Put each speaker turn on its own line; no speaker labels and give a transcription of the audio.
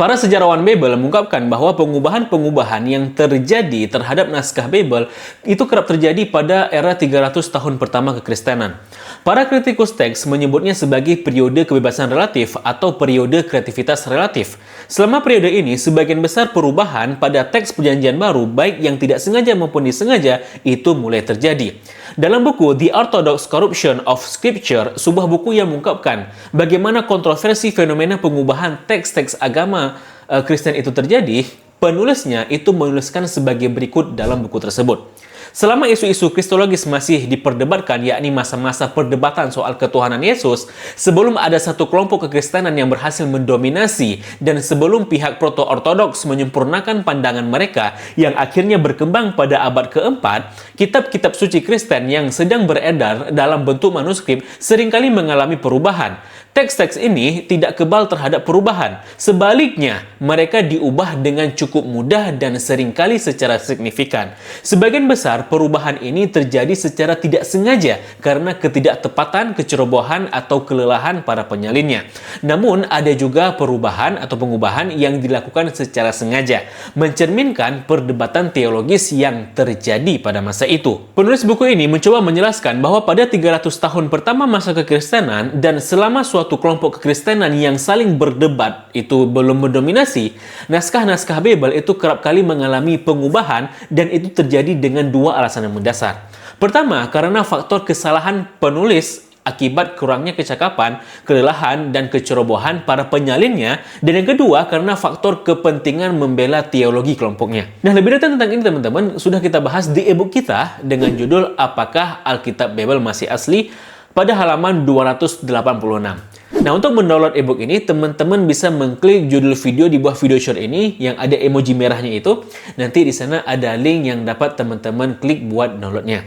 Para sejarawan Babel mengungkapkan bahwa pengubahan-pengubahan yang terjadi terhadap naskah Babel itu kerap terjadi pada era 300 tahun pertama kekristenan. Para kritikus teks menyebutnya sebagai periode kebebasan relatif atau periode kreativitas relatif. Selama periode ini, sebagian besar perubahan pada teks Perjanjian Baru, baik yang tidak sengaja maupun disengaja, itu mulai terjadi. Dalam buku The Orthodox Corruption of Scripture, sebuah buku yang mengungkapkan bagaimana kontroversi fenomena pengubahan teks-teks agama Kristen itu terjadi, penulisnya itu menuliskan sebagai berikut dalam buku tersebut. Selama isu-isu kristologis masih diperdebatkan, yakni masa-masa perdebatan soal ketuhanan Yesus, sebelum ada satu kelompok kekristenan yang berhasil mendominasi, dan sebelum pihak proto-ortodoks menyempurnakan pandangan mereka yang akhirnya berkembang pada abad keempat, kitab-kitab suci Kristen yang sedang beredar dalam bentuk manuskrip seringkali mengalami perubahan. Teks-teks ini tidak kebal terhadap perubahan. Sebaliknya, mereka diubah dengan cukup mudah dan seringkali secara signifikan. Sebagian besar perubahan ini terjadi secara tidak sengaja karena ketidaktepatan, kecerobohan, atau kelelahan para penyalinnya. Namun, ada juga perubahan atau pengubahan yang dilakukan secara sengaja, mencerminkan perdebatan teologis yang terjadi pada masa itu. Penulis buku ini mencoba menjelaskan bahwa pada 300 tahun pertama masa kekristenan dan selama suatu kelompok kekristenan yang saling berdebat itu belum mendominasi, naskah-naskah Babel itu kerap kali mengalami pengubahan, dan itu terjadi dengan dua alasan yang mendasar. Pertama, karena faktor kesalahan penulis akibat kurangnya kecakapan, kelelahan, dan kecerobohan para penyalinnya, dan yang kedua karena faktor kepentingan membela teologi kelompoknya. Nah, lebih detail tentang ini teman-teman sudah kita bahas di e-book kita dengan judul Apakah Alkitab Babel Masih Asli? Pada halaman 286. Nah, untuk mendownload e-book ini, teman-teman bisa mengklik judul video di bawah video short ini yang ada emoji merahnya itu. Nanti di sana ada link yang dapat teman-teman klik buat downloadnya.